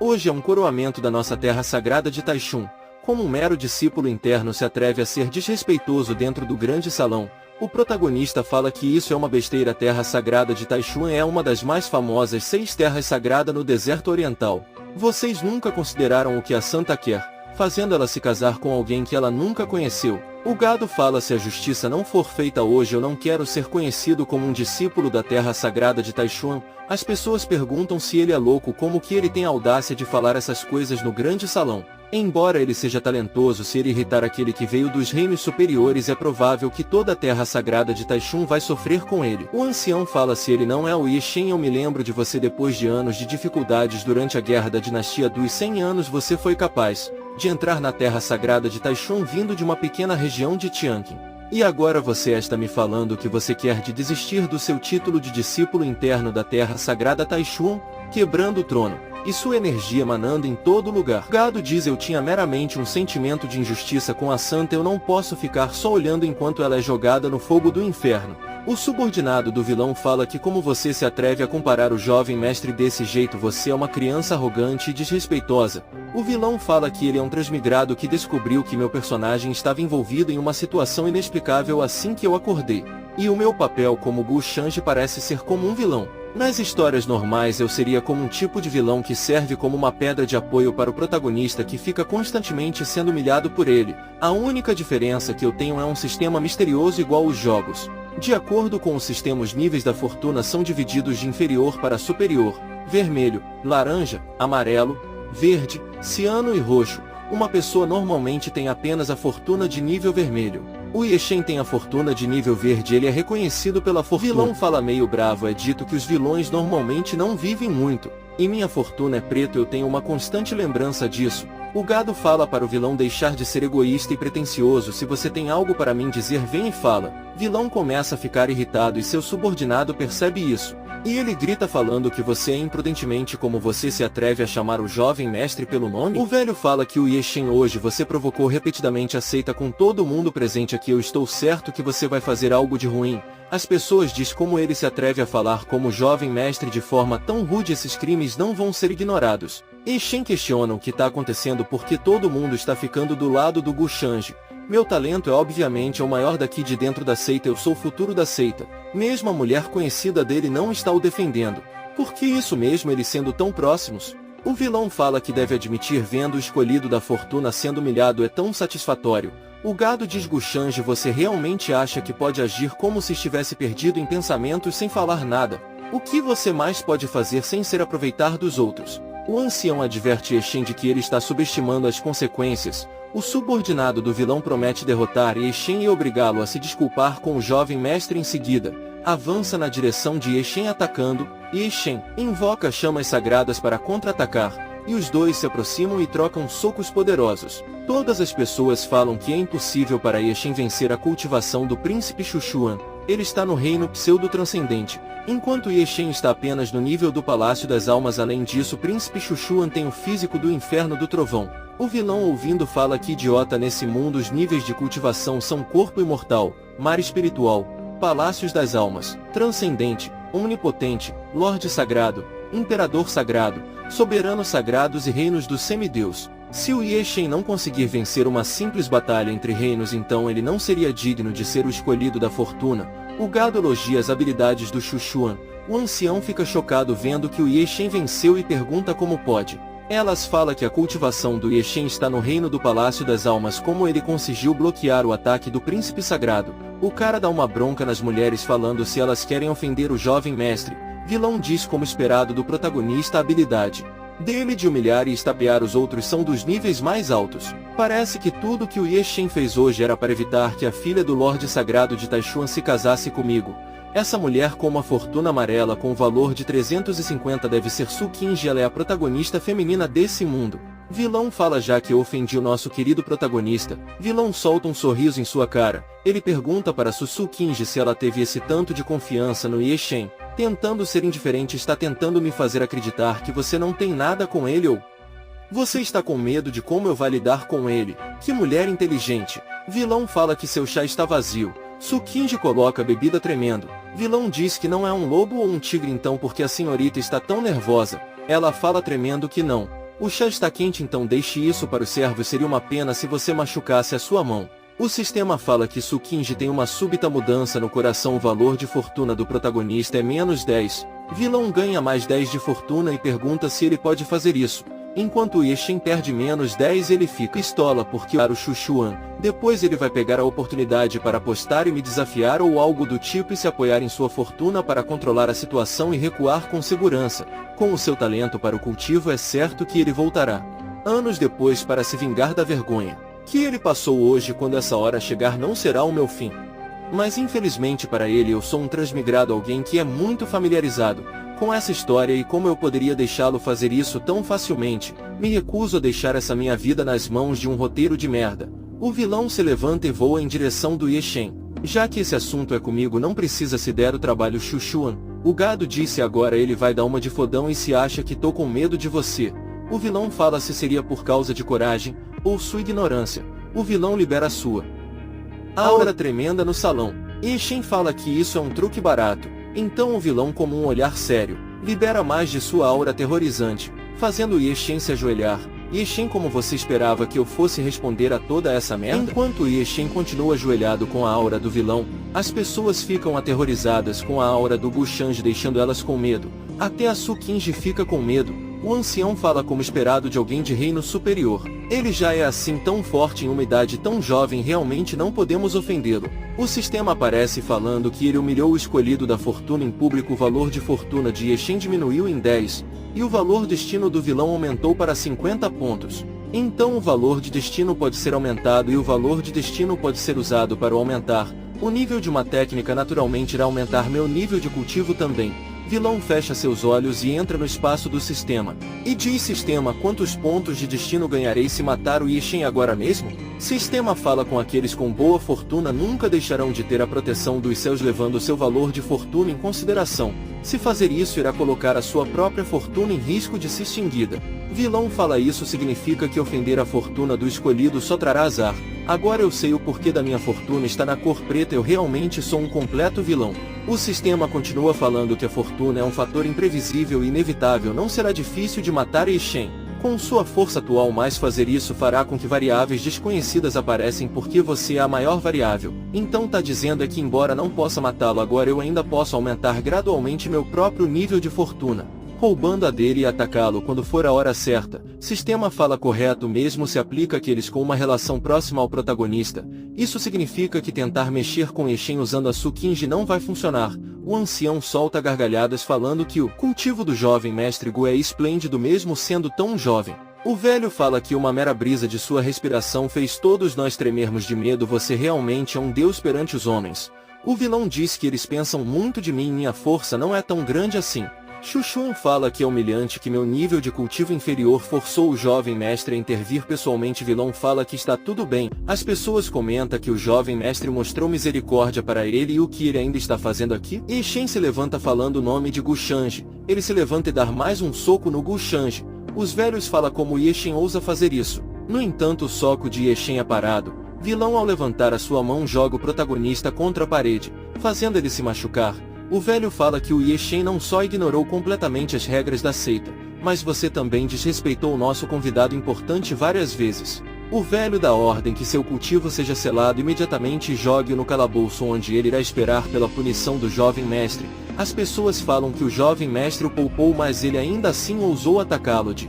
Hoje é um coroamento da nossa terra sagrada de Taichung. Como um mero discípulo interno se atreve a ser desrespeitoso dentro do grande salão, o protagonista fala que isso é uma besteira. A terra sagrada de Taichung é uma das mais famosas 6 terras sagradas no deserto oriental. Vocês nunca consideraram o que a santa quer, fazendo ela se casar com alguém que ela nunca conheceu. O gado fala: se a justiça não for feita hoje, eu não quero ser conhecido como um discípulo da terra sagrada de Taichung. As pessoas perguntam se ele é louco, como que ele tem a audácia de falar essas coisas no grande salão. Embora ele seja talentoso, se ele irritar aquele que veio dos reinos superiores, é provável que toda a terra sagrada de Taichung vai sofrer com ele. O ancião fala: se ele não é o Ye Shen, eu me lembro de você depois de anos de dificuldades durante a guerra da dinastia dos 100 anos, você foi capaz de entrar na terra sagrada de Taichung vindo de uma pequena região de Tianqin. E agora você está me falando que você quer desistir do seu título de discípulo interno da terra sagrada Taichung, quebrando o trono e sua energia emanando em todo lugar. Gado diz: eu tinha meramente um sentimento de injustiça com a santa, eu não posso ficar só olhando enquanto ela é jogada no fogo do inferno. O subordinado do vilão fala que como você se atreve a comparar o jovem mestre desse jeito, você é uma criança arrogante e desrespeitosa. O vilão fala que ele é um transmigrado que descobriu que meu personagem estava envolvido em uma situação inexplicável assim que eu acordei. E o meu papel como Gu Shanji parece ser como um vilão. Nas histórias normais eu seria como um tipo de vilão que serve como uma pedra de apoio para o protagonista que fica constantemente sendo humilhado por ele. A única diferença que eu tenho é um sistema misterioso igual os jogos. De acordo com o sistema, os níveis da fortuna são divididos de inferior para superior: vermelho, laranja, amarelo, verde, ciano e roxo. Uma pessoa normalmente tem apenas a fortuna de nível vermelho. O Ye Shen tem a fortuna de nível verde, ele é reconhecido pela fortuna. O vilão fala meio bravo: é dito que os vilões normalmente não vivem muito. E minha fortuna é preto, eu tenho uma constante lembrança disso. O gado fala para o vilão deixar de ser egoísta e pretensioso: se você tem algo para mim dizer, vem e fala. Vilão começa a ficar irritado e seu subordinado percebe isso. E ele grita falando que você é imprudentemente, como você se atreve a chamar o jovem mestre pelo nome? O velho fala que o Ye Shen hoje você provocou repetidamente, aceita com todo mundo presente aqui, eu estou certo que você vai fazer algo de ruim. As pessoas dizem como ele se atreve a falar como jovem mestre de forma tão rude, esses crimes não vão ser ignorados. Ye Shen questiona o que está acontecendo porque todo mundo está ficando do lado do Gu Shanji. Meu talento é obviamente o maior daqui de dentro da seita, eu sou o futuro da seita. Mesmo a mulher conhecida dele não está o defendendo. Por que isso mesmo, eles sendo tão próximos? O vilão fala que deve admitir, vendo o escolhido da fortuna sendo humilhado é tão satisfatório. O gado diz: Gu Shanji, você realmente acha que pode agir como se estivesse perdido em pensamentos sem falar nada? O que você mais pode fazer sem ser aproveitar dos outros? O ancião adverte Ye Shen de que ele está subestimando as consequências. O subordinado do vilão promete derrotar Ye Shen e obrigá-lo a se desculpar com o jovem mestre. Em seguida, avança na direção de Ye Shen atacando. Ye Shen invoca chamas sagradas para contra-atacar, e os dois se aproximam e trocam socos poderosos. Todas as pessoas falam que é impossível para Ye Shen vencer a cultivação do príncipe Xushuan. Ele está no reino pseudo-transcendente, enquanto Ye Shen está apenas no nível do Palácio das Almas. Além disso, o príncipe Xushuan tem o físico do inferno do trovão. O vilão, ouvindo, fala que idiota, nesse mundo os níveis de cultivação são corpo imortal, mar espiritual, palácios das almas, transcendente, onipotente, lorde sagrado, imperador sagrado, soberanos sagrados e reinos do semideus. Se o Ye Shen não conseguir vencer uma simples batalha entre reinos, então ele não seria digno de ser o escolhido da fortuna. O gado elogia as habilidades do Xushuan. O ancião fica chocado vendo que o Ye Shen venceu e pergunta como pode. Elas falam que a cultivação do Ye Shen está no reino do Palácio das Almas, como ele conseguiu bloquear o ataque do príncipe sagrado. O cara dá uma bronca nas mulheres falando se elas querem ofender o jovem mestre. Vilão diz, como esperado do protagonista, a habilidade dele de humilhar e estapear os outros são dos níveis mais altos. Parece que tudo que o Ye Shen fez hoje era para evitar que a filha do Lorde Sagrado de Taichung se casasse comigo. Essa mulher com uma fortuna amarela com o valor de 350 deve ser Su Qingji, ela é a protagonista feminina desse mundo. Vilão fala: já que eu ofendi o nosso querido protagonista. Vilão solta um sorriso em sua cara. Ele pergunta para Su Qingji se ela teve esse tanto de confiança no Ye Shen. Tentando ser indiferente, está tentando me fazer acreditar que você não tem nada com ele, ou você está com medo de como eu vou lidar com ele. Que mulher inteligente. Vilão fala que seu chá está vazio. Su Qingji coloca a bebida tremendo. Vilão diz que não é um lobo ou um tigre, então por que a senhorita está tão nervosa? Ela fala tremendo que não O chá está quente, então deixe isso para os servos. Seria uma pena se você machucasse a sua mão. O sistema fala que Tsukinji tem uma súbita mudança no coração. O valor de fortuna do protagonista é -10. Vilão ganha mais 10 de fortuna e pergunta se ele pode fazer isso. Enquanto Yeshen perde -10, ele fica pistola porque o Chuchuan. Depois ele vai pegar a oportunidade para apostar e me desafiar ou algo do tipo e se apoiar em sua fortuna para controlar a situação e recuar com segurança. Com o seu talento para o cultivo, é certo que ele voltará anos depois para se vingar da vergonha que ele passou hoje. Quando essa hora chegar, não será o meu fim. Mas infelizmente para ele, eu sou um transmigrado, alguém que é muito familiarizado com essa história, e como eu poderia deixá-lo fazer isso tão facilmente? Me recuso a deixar essa minha vida nas mãos de um roteiro de merda. O vilão se levanta e voa em direção do Yeshen. Já que esse assunto é comigo, não precisa se der o trabalho, Chuchuan. O gado disse. Agora ele vai dar uma de fodão e se acha que tô com medo de você. O vilão fala se seria por causa de coragem ou sua ignorância. O vilão libera sua aura tremenda no salão. Yeshen fala que isso é um truque barato. Então o vilão, com um olhar sério, libera mais de sua aura aterrorizante, fazendo Yeshen se ajoelhar. Yeshen, como você esperava que eu fosse responder a toda essa merda? Enquanto Yeshen continua ajoelhado com a aura do vilão, as pessoas ficam aterrorizadas com a aura do Gushanji, deixando elas com medo. Até a Tsukinji fica com medo. O ancião fala como esperado de alguém de reino superior. Ele já é assim tão forte em uma idade tão jovem, realmente não podemos ofendê-lo. O sistema aparece falando que ele humilhou o escolhido da fortuna em público. O valor de fortuna de Yeshen diminuiu em 10, e o valor destino do vilão aumentou para 50 pontos. Então o valor de destino pode ser aumentado, e o valor de destino pode ser usado para aumentar o nível de uma técnica. Naturalmente irá aumentar meu nível de cultivo também. Vilão fecha seus olhos e entra no espaço do sistema. E diz: sistema, quantos pontos de destino ganharei se matar o Yeshen agora mesmo? Sistema fala com aqueles com boa fortuna nunca deixarão de ter a proteção dos céus, levando seu valor de fortuna em consideração. Se fazer isso, irá colocar a sua própria fortuna em risco de ser extinguida. Vilão fala: isso significa que ofender a fortuna do escolhido só trará azar. Agora eu sei o porquê da minha fortuna está na cor preta. Eu realmente sou um completo vilão. O sistema continua falando que a fortuna é um fator imprevisível e inevitável. Não será difícil de matar Yeshen com sua força atual, mas fazer isso fará com que variáveis desconhecidas aparecem porque você é a maior variável. Então tá dizendo é que embora não possa matá-lo agora, eu ainda posso aumentar gradualmente meu próprio nível de fortuna, roubando a dele e atacá-lo quando for a hora certa. Sistema fala correto, mesmo se aplica àqueles com uma relação próxima ao protagonista. Isso significa que tentar mexer com Yeshen usando a Tsukinji não vai funcionar. O ancião solta gargalhadas falando que o cultivo do jovem mestre Gu é esplêndido mesmo sendo tão jovem. O velho fala que uma mera brisa de sua respiração fez todos nós tremermos de medo. Você realmente é um deus perante os homens. O vilão diz que eles pensam muito de mim e minha força não é tão grande assim. Chuchuan fala que é humilhante que meu nível de cultivo inferior forçou o jovem mestre a intervir pessoalmente. Vilão fala que está tudo bem. As pessoas comentam que o jovem mestre mostrou misericórdia para ele e o que ele ainda está fazendo aqui. Yeshen se levanta falando o nome de Gushanji. Ele se levanta e dá mais um soco no Gushanji. Os velhos falam como Yeshen ousa fazer isso. No entanto, o soco de Yeshen é parado. Vilão, ao levantar a sua mão, joga o protagonista contra a parede, fazendo ele se machucar. O velho fala que o Yeshen não só ignorou completamente as regras da seita, mas você também desrespeitou o nosso convidado importante várias vezes. O velho dá ordem que seu cultivo seja selado imediatamente e jogue-o no calabouço, onde ele irá esperar pela punição do jovem mestre. As pessoas falam que o jovem mestre o poupou, mas ele ainda assim ousou atacá-lo de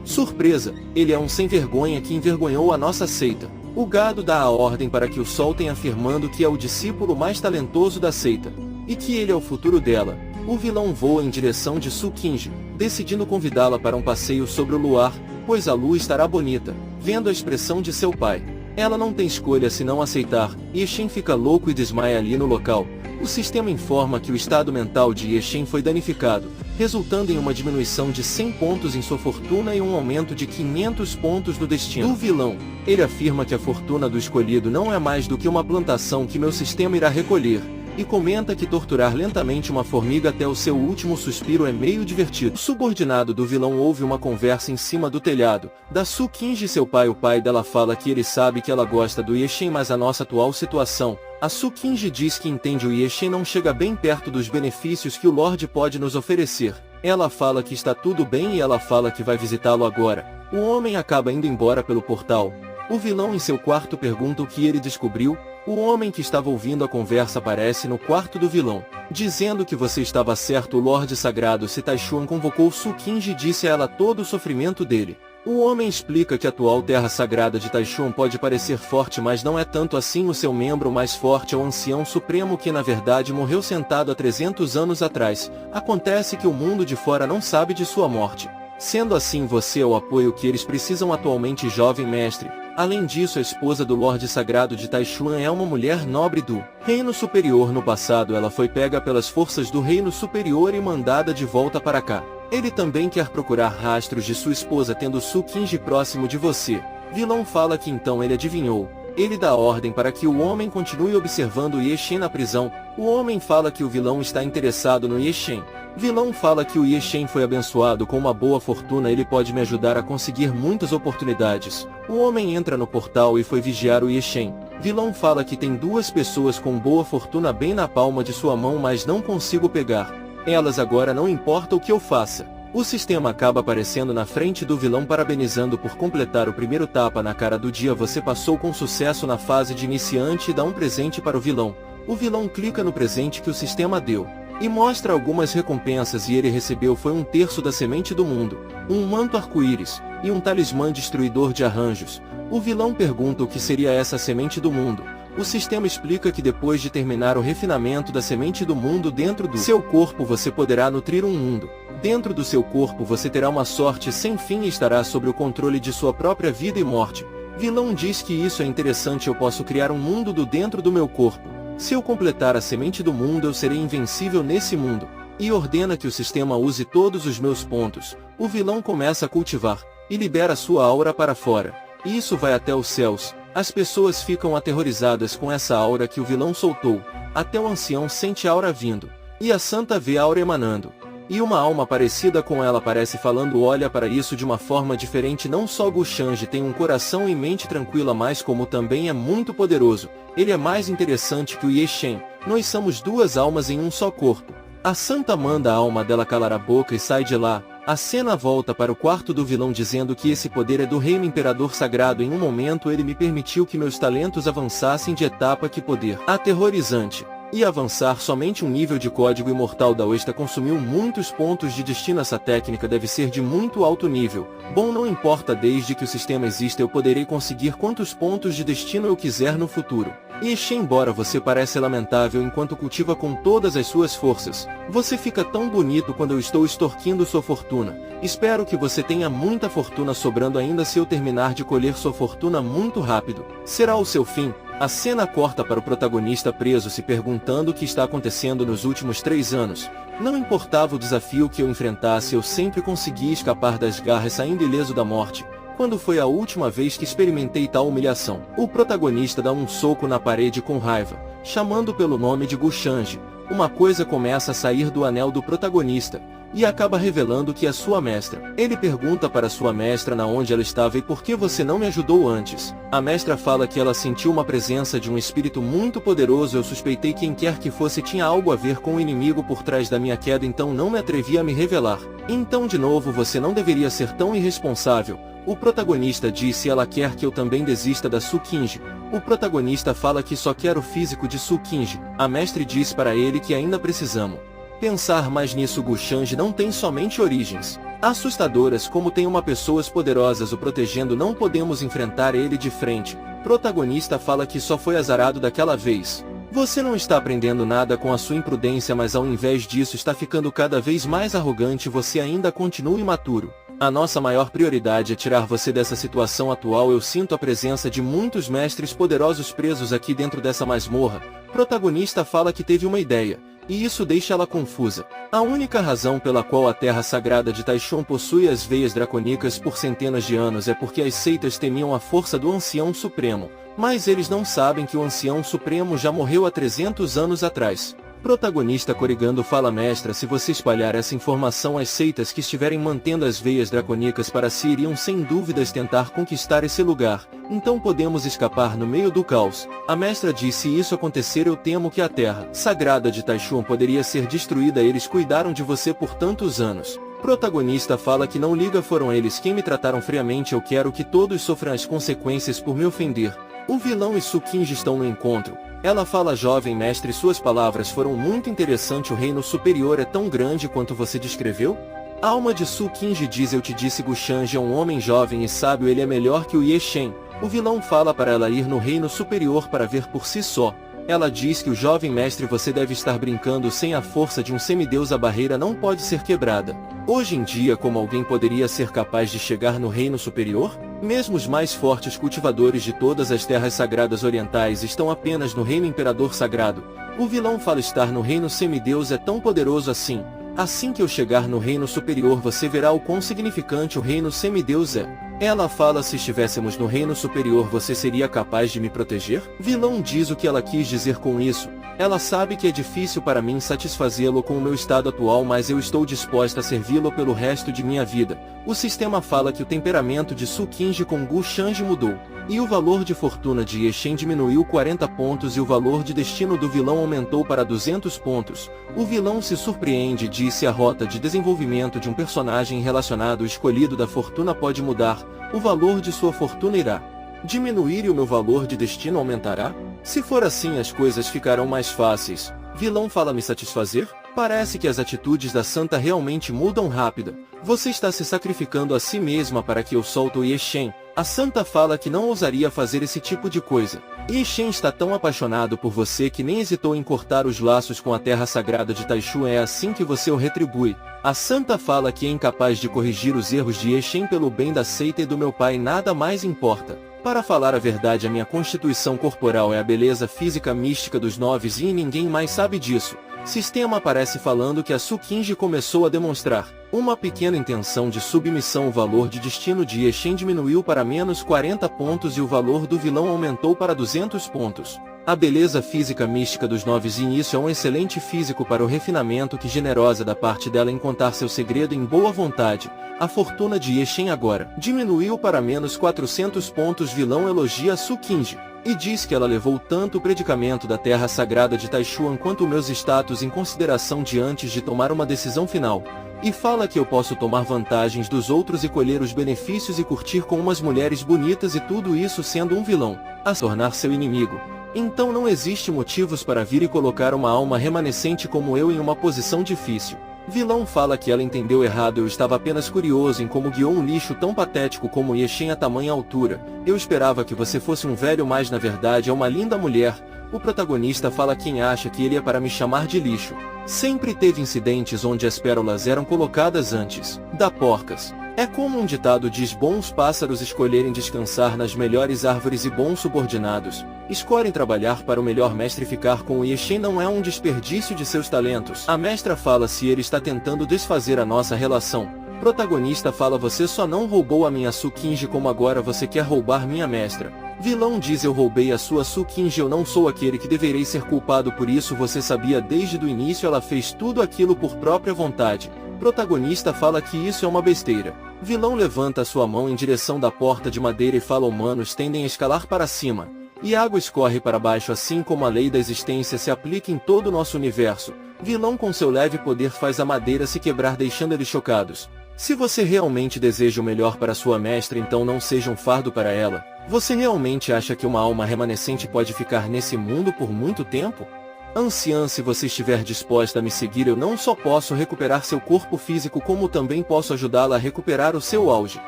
surpresa. Ele é um sem-vergonha que envergonhou a nossa seita. O gado dá a ordem para que o soltem, afirmando que é o discípulo mais talentoso da seita e que ele é o futuro dela. O vilão voa em direção de Tsukinji, decidindo convidá-la para um passeio sobre o luar, pois a lua estará bonita. Vendo a expressão de seu pai, ela não tem escolha senão aceitar. Yeshen fica louco e desmaia ali no local. O sistema informa que o estado mental de Yeshen foi danificado, resultando em uma diminuição de 100 pontos em sua fortuna e um aumento de 500 pontos no destino do vilão. Ele afirma que a fortuna do escolhido não é mais do que uma plantação que meu sistema irá recolher, e comenta que torturar lentamente uma formiga até o seu último suspiro é meio divertido. O subordinado do vilão ouve uma conversa em cima do telhado da Tsukinji e seu pai. O pai dela fala que ele sabe que ela gosta do Yeshen, mas a nossa atual situação. A Tsukinji diz que entende o Yeshen não chega bem perto dos benefícios que o Lorde pode nos oferecer. Ela fala que está tudo bem e ela fala que vai visitá-lo agora. O homem acaba indo embora pelo portal. O vilão em seu quarto pergunta o que ele descobriu. O homem que estava ouvindo a conversa aparece no quarto do vilão, dizendo que você estava certo. O Lorde Sagrado Se Taichuan convocou Su Qingji e disse a ela todo o sofrimento dele. O homem explica que a atual Terra Sagrada de Taichung pode parecer forte, mas não é tanto assim. O seu membro mais forte é o Ancião Supremo, que na verdade morreu sentado há 300 anos atrás. Acontece que o mundo de fora não sabe de sua morte. Sendo assim, você é o apoio que eles precisam atualmente, jovem mestre. Além disso, a esposa do Lorde Sagrado de Taichuan é uma mulher nobre do Reino Superior. No passado, ela foi pega pelas forças do Reino Superior e mandada de volta para cá. Ele também quer procurar rastros de sua esposa, tendo Su Qingji próximo de você. Vilão fala que então ele adivinhou. Ele dá ordem para que o homem continue observando Ye Shen na prisão. O homem fala que o vilão está interessado no Ye Shen. Vilão fala que o Ye Shen foi abençoado com uma boa fortuna, ele pode me ajudar a conseguir muitas oportunidades. O homem entra no portal e foi vigiar o Ye Shen. Vilão fala que tem duas pessoas com boa fortuna bem na palma de sua mão, mas não consigo pegar elas agora, não importa o que eu faça. O sistema acaba aparecendo na frente do vilão parabenizando por completar o primeiro tapa na cara do dia. Você passou com sucesso na fase de iniciante e dá um presente para o vilão. O vilão clica no presente que o sistema deu e mostra algumas recompensas, e ele recebeu foi 1/3 da semente do mundo, um manto arco-íris e um talismã destruidor de arranjos. O vilão pergunta o que seria essa semente do mundo. O sistema explica que depois de terminar o refinamento da semente do mundo dentro do seu corpo, você poderá nutrir um mundo. Dentro do seu corpo você terá uma sorte sem fim e estará sob o controle de sua própria vida e morte. Vilão diz que isso é interessante, eu posso criar um mundo do dentro do meu corpo. Se eu completar a semente do mundo, eu serei invencível nesse mundo. E ordena que o sistema use todos os meus pontos. O vilão começa a cultivar e libera sua aura para fora. E isso vai até os céus. As pessoas ficam aterrorizadas com essa aura que o vilão soltou. Até o ancião sente a aura vindo. E a santa vê a aura emanando. E uma alma parecida com ela aparece falando, olha para isso de uma forma diferente. Não só Gushang tem um coração e mente tranquila, mas como também é muito poderoso. Ele é mais interessante que o Ye Shen. Nós somos duas almas em um só corpo. A santa manda a alma dela calar a boca e sai de lá. A cena volta para o quarto do vilão dizendo que esse poder é do Reino Imperador Sagrado. Em um momento ele me permitiu que meus talentos avançassem de etapa. Que poder aterrorizante! E avançar somente um nível de código imortal da Oesta consumiu muitos pontos de destino. Essa técnica deve ser de muito alto nível. Bom, não importa, desde que o sistema exista eu poderei conseguir quantos pontos de destino eu quiser no futuro. E embora você pareça lamentável enquanto cultiva com todas as suas forças, você fica tão bonito quando eu estou extorquindo sua fortuna. Espero que você tenha muita fortuna sobrando ainda. Se eu terminar de colher sua fortuna muito rápido, será o seu fim. A cena corta para o protagonista preso se perguntando o que está acontecendo nos últimos 3 anos. Não importava o desafio que eu enfrentasse, eu sempre conseguia escapar das garras saindo ileso da morte. Quando foi a última vez que experimentei tal humilhação? O protagonista dá um soco na parede com raiva, chamando pelo nome de Gushang. Uma coisa começa a sair do anel do protagonista, e acaba revelando que é sua mestra. Ele pergunta para sua mestra na onde ela estava e por que você não me ajudou antes. A mestra fala que ela sentiu uma presença de um espírito muito poderoso. Eu suspeitei quem quer que fosse tinha algo a ver com o inimigo por trás da minha queda, então não me atrevi a me revelar. Então de novo, você não deveria ser tão irresponsável. O protagonista diz se ela quer que eu também desista da Su Qingji. O protagonista fala que só quer o físico de Su Qingji. A mestre diz para ele que ainda precisamos pensar mais nisso. Gushang não tem somente origens assustadoras, como tem uma pessoas poderosas o protegendo. Não podemos enfrentar ele de frente. Protagonista fala que só foi azarado daquela vez. Você não está aprendendo nada com a sua imprudência, mas ao invés disso está ficando cada vez mais arrogante. Você ainda continua imaturo. A nossa maior prioridade é tirar você dessa situação atual. Eu sinto a presença de muitos mestres poderosos presos aqui dentro dessa masmorra. Protagonista fala que teve uma ideia, e isso deixa ela confusa. A única razão pela qual a Terra Sagrada de Taichung possui as veias dracônicas por centenas de anos é porque as seitas temiam a força do Ancião Supremo. Mas eles não sabem que o Ancião Supremo já morreu há 300 anos atrás. Protagonista Korigando fala: mestra, se você espalhar essa informação, as seitas que estiverem mantendo as veias dracônicas para si iriam sem dúvidas tentar conquistar esse lugar, então podemos escapar no meio do caos. A mestra diz: se isso acontecer, eu temo que a terra sagrada de Taichung poderia ser destruída. Eles cuidaram de você por tantos anos. Protagonista fala que não liga, foram eles quem me trataram friamente, eu quero que todos sofram as consequências por me ofender. O vilão e Su Qingji estão no encontro. Ela fala: jovem mestre, suas palavras foram muito interessantes, o reino superior é tão grande quanto você descreveu? A alma de Su Qingji diz: eu te disse, Gushang é um homem jovem e sábio, ele é melhor que o Ye Shen. O vilão fala para ela ir no reino superior para ver por si só. Ela diz que o jovem mestre, você deve estar brincando, sem a força de um semideus a barreira não pode ser quebrada. Hoje em dia, como alguém poderia ser capaz de chegar no reino superior? Mesmo os mais fortes cultivadores de todas as terras sagradas orientais estão apenas no reino imperador sagrado. O vilão fala: estar no reino semideus é tão poderoso assim. Assim que eu chegar no reino superior, você verá o quão significante o reino semideus é. Ela fala: se estivéssemos no reino superior, você seria capaz de me proteger? Vilão diz o que ela quis dizer com isso. Ela sabe que é difícil para mim satisfazê-lo com o meu estado atual, mas eu estou disposta a servi-lo pelo resto de minha vida. O sistema fala que o temperamento de Su Qingji com Gushang mudou, e o valor de fortuna de Ye Shen diminuiu 40 pontos e o valor de destino do vilão aumentou para 200 pontos. O vilão se surpreende e diz: se a rota de desenvolvimento de um personagem relacionado escolhido da fortuna pode mudar, o valor de sua fortuna irá diminuir e o meu valor de destino aumentará? Se for assim, as coisas ficarão mais fáceis. Vilão fala: me satisfazer? Parece que as atitudes da santa realmente mudam rápida. Você está se sacrificando a si mesma para que eu solte o Ye Shen. A santa fala que não ousaria fazer esse tipo de coisa. Ye Shen está tão apaixonado por você que nem hesitou em cortar os laços com a terra sagrada de Taichung. É assim que você o retribui. A santa fala que é incapaz de corrigir os erros de Ye Shen. Pelo bem da seita e do meu pai, nada mais importa. Para falar a verdade, a minha constituição corporal é a beleza física mística dos 9 e ninguém mais sabe disso. Sistema aparece falando que a Su Qingji começou a demonstrar uma pequena intenção de submissão. O valor de destino de Ye Shen diminuiu para menos 40 pontos e o valor do vilão aumentou para 200 pontos. A beleza física mística dos 9 e isso é um excelente físico para o refinamento. Que generosa da parte dela em contar seu segredo em boa vontade. A fortuna de Ye Shen agora diminuiu para menos 400 pontos. Vilão elogia Su Qingji e diz que ela levou tanto o predicamento da terra sagrada de Taichung quanto meus status em consideração antes de tomar uma decisão final. E fala que eu posso tomar vantagens dos outros e colher os benefícios e curtir com umas mulheres bonitas, e tudo isso sendo um vilão a se tornar seu inimigo. Então não existe motivos para vir e colocar uma alma remanescente como eu em uma posição difícil. Vilão fala que ela entendeu errado, eu estava apenas curioso em como guiou um lixo tão patético como Ye Shen a tamanha altura. Eu esperava que você fosse um velho, mas na verdade é uma linda mulher. O protagonista fala: quem acha que ele é para me chamar de lixo? Sempre teve incidentes onde as pérolas eram colocadas antes da porcas. É como um ditado diz: bons pássaros escolherem descansar nas melhores árvores e bons subordinados escolhem trabalhar para o melhor mestre. Ficar com o Ye Shen não é um desperdício de seus talentos. A mestra fala: se ele está tentando desfazer a nossa relação. Protagonista fala: você só não roubou a minha Su Qingji, como agora você quer roubar minha mestra? Vilão diz: eu roubei a sua Su Qingji, eu não sou aquele que deverei ser culpado por isso, você sabia desde o início, ela fez tudo aquilo por própria vontade. Protagonista fala que isso é uma besteira. Vilão levanta sua mão em direção da porta de madeira e fala: humanos tendem a escalar para cima, e a água escorre para baixo, assim como a lei da existência se aplica em todo o nosso universo. Vilão com seu leve poder faz a madeira se quebrar, deixando eles chocados. Se você realmente deseja o melhor para sua mestra, então não seja um fardo para ela. Você realmente acha que uma alma remanescente pode ficar nesse mundo por muito tempo? Anciã, se você estiver disposta a me seguir, eu não só posso recuperar seu corpo físico, como também posso ajudá-la a recuperar o seu auge.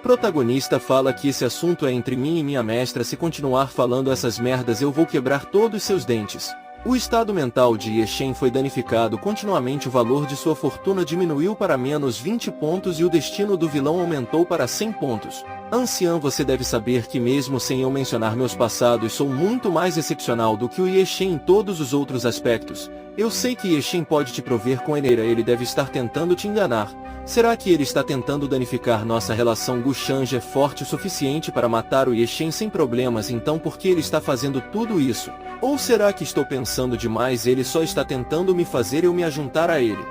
Protagonista fala que esse assunto é entre mim e minha mestra. Se continuar falando essas merdas, eu vou quebrar todos seus dentes. O estado mental de Ye Shen foi danificado continuamente, o valor de sua fortuna diminuiu para menos 20 pontos e o destino do vilão aumentou para 100 pontos. Anciã, você deve saber que mesmo sem eu mencionar meus passados, sou muito mais excepcional do que o Ye Shen em todos os outros aspectos. Eu sei que Ye Shen pode te prover com energia, ele deve estar tentando te enganar. Será que ele está tentando danificar nossa relação? Gushang é forte o suficiente para matar o Ye Shen sem problemas, então por que ele está fazendo tudo isso? Ou será que estou pensando pensando demais, ele só está tentando me fazer eu me ajuntar a ele.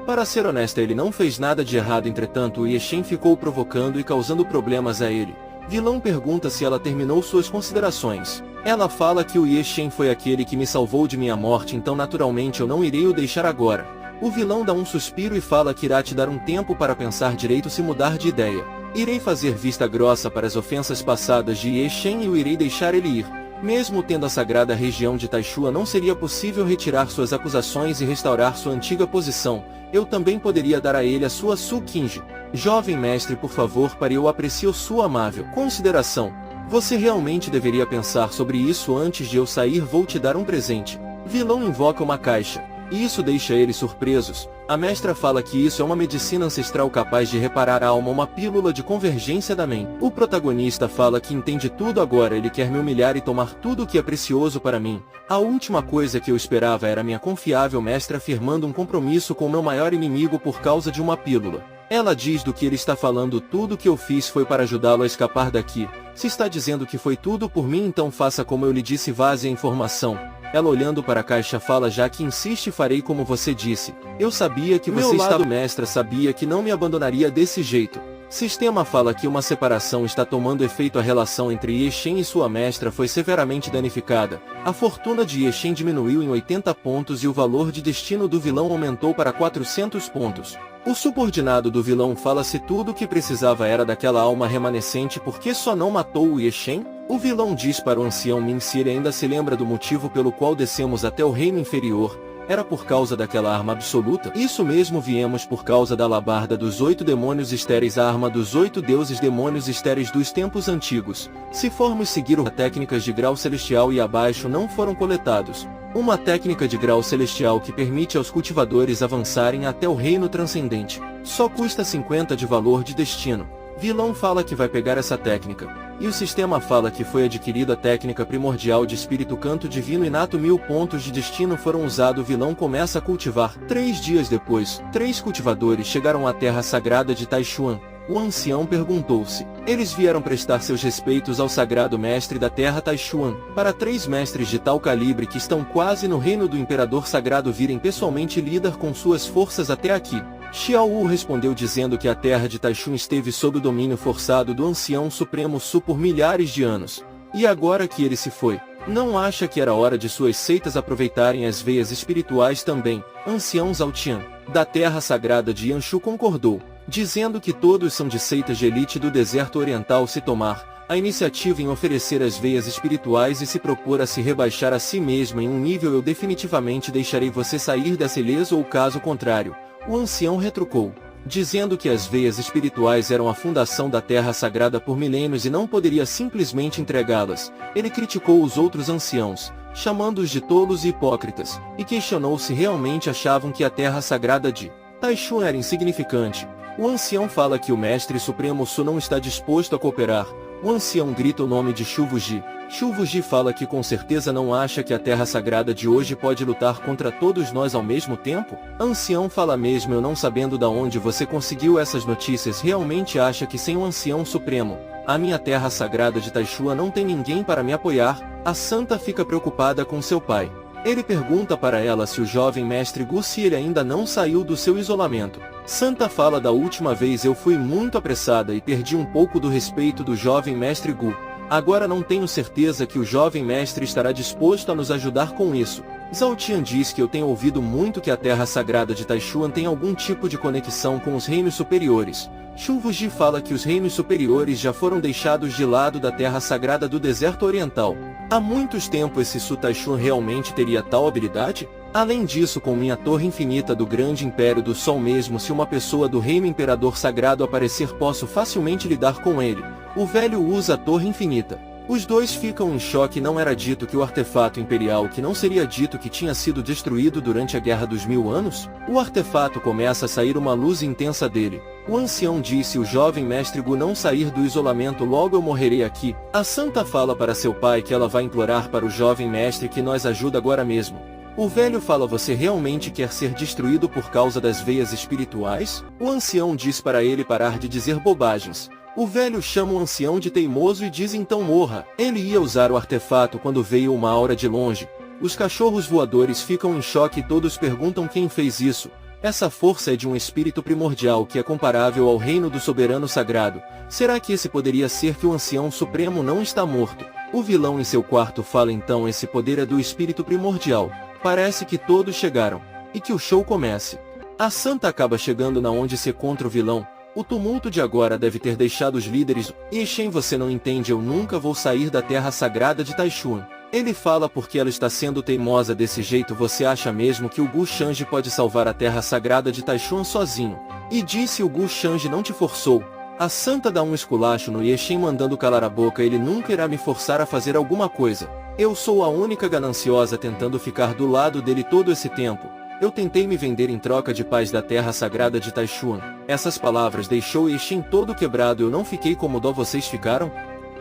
Para ser honesta, ele não fez nada de errado, entretanto o Ye Shen ficou provocando e causando problemas a ele. Vilão pergunta se ela terminou suas considerações. Ela fala que o Ye Shen foi aquele que me salvou de minha morte, então naturalmente eu não irei o deixar agora. O vilão dá um suspiro e fala que irá te dar um tempo para pensar direito se mudar de ideia. Irei fazer vista grossa para as ofensas passadas de Ye Shen e o irei deixar ele ir. Mesmo tendo a sagrada região de Taishuan, não seria possível retirar suas acusações e restaurar sua antiga posição. Eu também poderia dar a ele a sua Su Qingji. Jovem mestre, por favor, pare, eu aprecio sua amável consideração. Você realmente deveria pensar sobre isso antes de eu sair. Vou te dar um presente. Vilão invoca uma caixa, e isso deixa eles surpresos. A mestra fala que isso é uma medicina ancestral capaz de reparar a alma, uma pílula de convergência da mente. O protagonista fala que entende tudo agora, ele quer me humilhar e tomar tudo o que é precioso para mim. A última coisa que eu esperava era minha confiável mestra firmando um compromisso com meu maior inimigo por causa de uma pílula. Ela diz do que ele está falando, tudo que eu fiz foi para ajudá-lo a escapar daqui. Se está dizendo que foi tudo por mim, então faça como eu lhe disse, vaze a informação. Ela, olhando para a caixa, fala: já que insiste, farei como você disse. Eu sabia que você estava... Mestra sabia que não me abandonaria desse jeito. Sistema fala que uma separação está tomando efeito. A relação entre Ye Shen e sua mestra foi severamente danificada. A fortuna de Ye Shen diminuiu em 80 pontos e o valor de destino do vilão aumentou para 400 pontos. O subordinado do vilão fala se tudo o que precisava era daquela alma remanescente, por que só não matou o Ye Shen? O vilão diz para o ancião Min se ele ainda se lembra do motivo pelo qual descemos até o reino inferior. Era por causa daquela arma absoluta? Isso mesmo, viemos por causa da alabarda dos 8 demônios estéreis, a arma dos 8 deuses demônios estéreis dos tempos antigos. Se formos seguir as técnicas de grau celestial e abaixo não foram coletados. Uma técnica de grau celestial que permite aos cultivadores avançarem até o reino transcendente. Só custa 50 de valor de destino. Vilão fala que vai pegar essa técnica. E o sistema fala que foi adquirida a técnica primordial de espírito canto divino inato. 1000 pontos de destino foram usados. O vilão começa a cultivar. 3 dias depois, 3 cultivadores chegaram à terra sagrada de Taishuan. O ancião perguntou-se. Eles vieram prestar seus respeitos ao sagrado mestre da terra Taishuan. Para 3 mestres de tal calibre que estão quase no reino do imperador sagrado virem pessoalmente lidar com suas forças até aqui. Xiao Wu respondeu dizendo que a terra de Taishuan esteve sob o domínio forçado do ancião supremo Su por milhares de anos. E agora que ele se foi, não acha que era hora de suas seitas aproveitarem as veias espirituais também? Ancião Zhao Tian, da terra sagrada de Yanshu, concordou, dizendo que todos são de seitas de elite do deserto oriental. Se tomar a iniciativa em oferecer as veias espirituais e se propor a se rebaixar a si mesmo em um nível, eu definitivamente deixarei você sair dessa ileso, ou caso contrário. O ancião retrucou, dizendo que as veias espirituais eram a fundação da terra sagrada por milênios e não poderia simplesmente entregá-las. Ele criticou os outros anciãos, chamando-os de tolos e hipócritas, e questionou se realmente achavam que a terra sagrada de Taishuan era insignificante. O ancião fala que o mestre supremo Su não está disposto a cooperar. O ancião grita o nome de Shu Wuji. Shu Wuji fala que com certeza não acha que a terra sagrada de hoje pode lutar contra todos nós ao mesmo tempo. Ancião fala: mesmo eu não sabendo da onde você conseguiu essas notícias, realmente acha que sem o ancião supremo, a minha terra sagrada de Taishuan não tem ninguém para me apoiar? A santa fica preocupada com seu pai. Ele pergunta para ela se o jovem mestre Gu, se ele ainda não saiu do seu isolamento. Santa fala: da última vez eu fui muito apressada e perdi um pouco do respeito do jovem mestre Gu. Agora não tenho certeza que o jovem mestre estará disposto a nos ajudar com isso. Zhao Tian diz que eu tenho ouvido muito que a terra sagrada de Taishuan tem algum tipo de conexão com os reinos superiores. Shu Wuji fala que os reinos superiores já foram deixados de lado da terra sagrada do deserto oriental. Há muitos tempos esse Su Taishuan realmente teria tal habilidade? Além disso, com minha torre infinita do grande império do sol, mesmo se uma pessoa do reino imperador sagrado aparecer, posso facilmente lidar com ele. O velho usa a torre infinita. Os dois ficam em choque. Não era dito que o artefato imperial, que não seria dito que tinha sido destruído durante a Guerra dos 1000 anos? O artefato começa a sair uma luz intensa dele. O ancião disse: o jovem mestre Gu não sair do isolamento, logo eu morrerei aqui. A santa fala para seu pai que ela vai implorar para o jovem mestre que nos ajude agora mesmo. O velho fala: você realmente quer ser destruído por causa das veias espirituais? O ancião diz para ele parar de dizer bobagens. O velho chama o ancião de teimoso e diz: então morra. Ele ia usar o artefato quando veio uma aura de longe. Os cachorros voadores ficam em choque e todos perguntam quem fez isso. Essa força é de um espírito primordial que é comparável ao reino do soberano sagrado. Será que esse poderia ser que o ancião supremo não está morto? O vilão em seu quarto fala então esse poder é do espírito primordial. Parece que todos chegaram. E que o show comece. A santa acaba chegando na onde se encontra o vilão. O tumulto de agora deve ter deixado os líderes. Shen, você não entende, eu nunca vou sair da terra sagrada de Taichun. Ele fala porque ela está sendo teimosa desse jeito. Você acha mesmo que o Gu Shanji pode salvar a terra sagrada de Taichun sozinho? E disse o Gu Shanji não te forçou. A santa dá um esculacho no Shen mandando calar a boca. Ele nunca irá me forçar a fazer alguma coisa. Eu sou a única gananciosa tentando ficar do lado dele todo esse tempo. Eu tentei me vender em troca de paz da terra sagrada de Taichun. Essas palavras deixou Shen todo quebrado. Eu não fiquei como dó, vocês ficaram?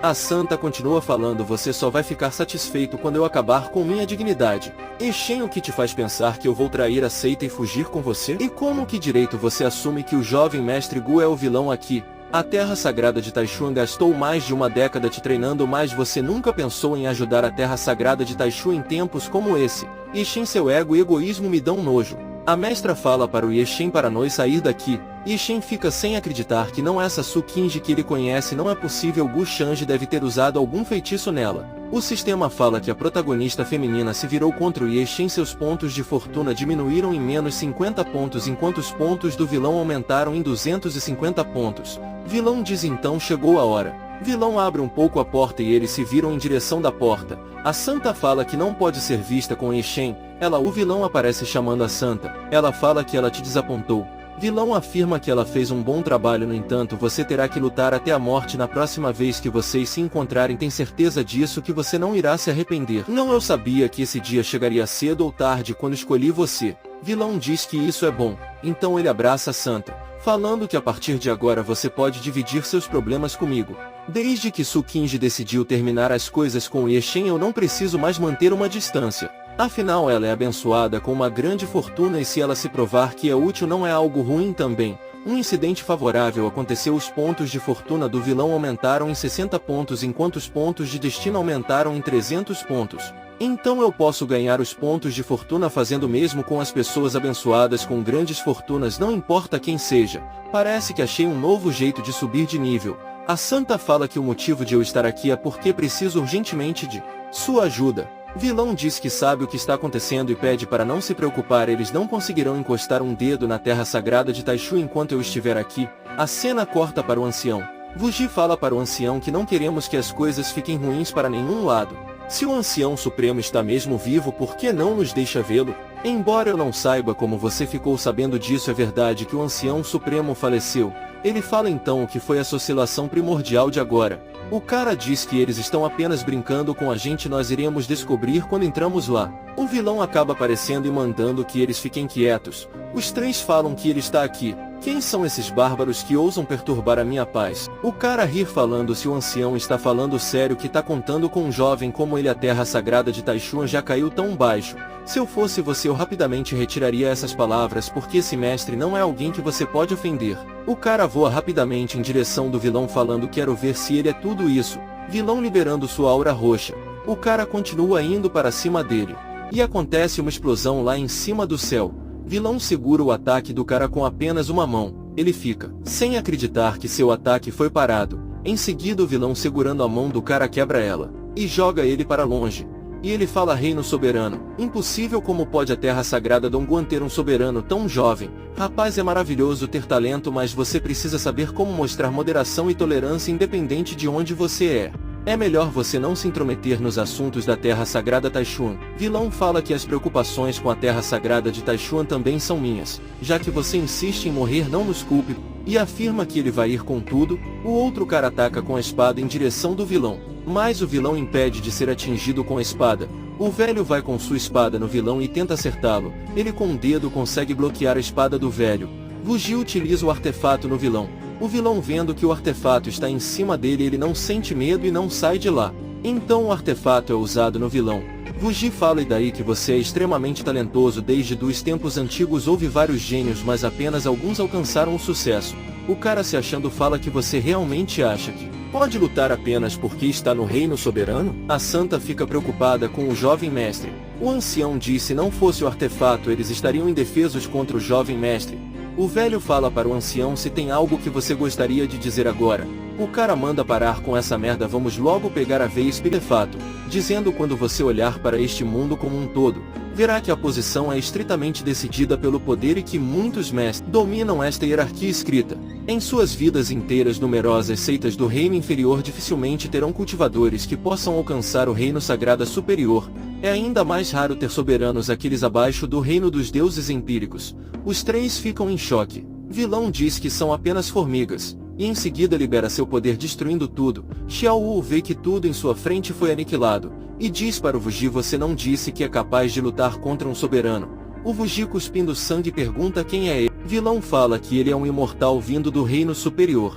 A santa continua falando, você só vai ficar satisfeito quando eu acabar com minha dignidade. Shen, o que te faz pensar que eu vou trair a seita e fugir com você? E como que direito você assume que o jovem mestre Gu é o vilão aqui? A terra sagrada de Taichun gastou mais de uma década te treinando, mas você nunca pensou em ajudar a terra sagrada de Taichun em tempos como esse. Shen, seu ego e egoísmo me dão nojo. A mestra fala para o Shen para nós sair daqui. Shen fica sem acreditar que não é essa Su Qingji que ele conhece, não é possível. Gu Shanji deve ter usado algum feitiço nela. O sistema fala que a protagonista feminina se virou contra o Shen. Seus pontos de fortuna diminuíram em menos 50 pontos enquanto os pontos do vilão aumentaram em 250 pontos. Vilão diz então chegou a hora. Vilão abre um pouco a porta e eles se viram em direção da porta. A santa fala que não pode ser vista com Shen. O vilão aparece chamando a santa. Ela fala que ela te desapontou. Vilão afirma que ela fez um bom trabalho, no entanto você terá que lutar até a morte na próxima vez que vocês se encontrarem. Tem certeza disso que você não irá se arrepender? Não, eu sabia que esse dia chegaria cedo ou tarde quando escolhi você. Vilão diz que isso é bom, então ele abraça a santa, falando que a partir de agora você pode dividir seus problemas comigo. Desde que Su Qingji decidiu terminar as coisas com Shen, eu não preciso mais manter uma distância. Afinal ela é abençoada com uma grande fortuna e se ela se provar que é útil não é algo ruim também. Um incidente favorável aconteceu, os pontos de fortuna do vilão aumentaram em 60 pontos enquanto os pontos de destino aumentaram em 300 pontos. Então eu posso ganhar os pontos de fortuna fazendo mesmo com as pessoas abençoadas com grandes fortunas, não importa quem seja. Parece que achei um novo jeito de subir de nível. A santa fala que o motivo de eu estar aqui é porque preciso urgentemente de sua ajuda. Vilão diz que sabe o que está acontecendo e pede para não se preocupar, eles não conseguirão encostar um dedo na terra sagrada de Taichun enquanto eu estiver aqui. A cena corta para o ancião. Wu Ji fala para o ancião que não queremos que as coisas fiquem ruins para nenhum lado. Se o ancião supremo está mesmo vivo, por que não nos deixa vê-lo? Embora eu não saiba como você ficou sabendo disso, é verdade que o ancião supremo faleceu. Ele fala então o que foi essa oscilação primordial de agora. O cara diz que eles estão apenas brincando com a gente, nós iremos descobrir quando entramos lá. O vilão acaba aparecendo e mandando que eles fiquem quietos. Os três falam que ele está aqui. Quem são esses bárbaros que ousam perturbar a minha paz? O cara ri falando se o ancião está falando sério que tá contando com um jovem como ele. A terra sagrada de Taichun já caiu tão baixo. Se eu fosse você eu rapidamente retiraria essas palavras porque esse mestre não é alguém que você pode ofender. O cara voa rapidamente em direção do vilão falando quero ver se ele é tudo isso. Vilão liberando sua aura roxa. O cara continua indo para cima dele. E acontece uma explosão lá em cima do céu. Vilão segura o ataque do cara com apenas uma mão. Ele fica sem acreditar que seu ataque foi parado. Em seguida o vilão segurando a mão do cara quebra ela e joga ele para longe. E ele fala reino soberano. Impossível, como pode a terra sagrada Dongguan ter um soberano tão jovem? Rapaz, é maravilhoso ter talento, mas você precisa saber como mostrar moderação e tolerância independente de onde você é. É melhor você não se intrometer nos assuntos da terra sagrada Taichun. Vilão fala que as preocupações com a terra sagrada de Taichun também são minhas. Já que você insiste em morrer, não nos culpe. E afirma que ele vai ir com tudo. O outro cara ataca com a espada em direção do vilão. Mas o vilão impede de ser atingido com a espada. O velho vai com sua espada no vilão e tenta acertá-lo. Ele com um dedo consegue bloquear a espada do velho. Wu Ji utiliza o artefato no vilão. O vilão, vendo que o artefato está em cima dele, ele não sente medo e não sai de lá. Então o artefato é usado no vilão. Wu Ji fala e daí que você é extremamente talentoso. Desde os tempos antigos houve vários gênios, mas apenas alguns alcançaram o sucesso. O cara se achando fala que você realmente acha que pode lutar apenas porque está no reino soberano? A santa fica preocupada com o jovem mestre. O ancião diz se não fosse o artefato eles estariam indefesos contra o jovem mestre. O velho fala para o ancião se tem algo que você gostaria de dizer agora. O cara manda parar com essa merda, vamos logo pegar a Vespa de fato, dizendo quando você olhar para este mundo como um todo, verá que a posição é estritamente decidida pelo poder e que muitos mestres dominam esta hierarquia escrita. Em suas vidas inteiras numerosas seitas do reino inferior dificilmente terão cultivadores que possam alcançar o reino sagrado superior. É ainda mais raro ter soberanos aqueles abaixo do reino dos deuses empíricos. Os três ficam em choque. Vilão diz que são apenas formigas, e em seguida libera seu poder destruindo tudo. Xiao Wu vê que tudo em sua frente foi aniquilado, e diz para o Wuji você não disse que é capaz de lutar contra um soberano. O Wuji cuspindo sangue pergunta quem é ele. Vilão fala que ele é um imortal vindo do reino superior.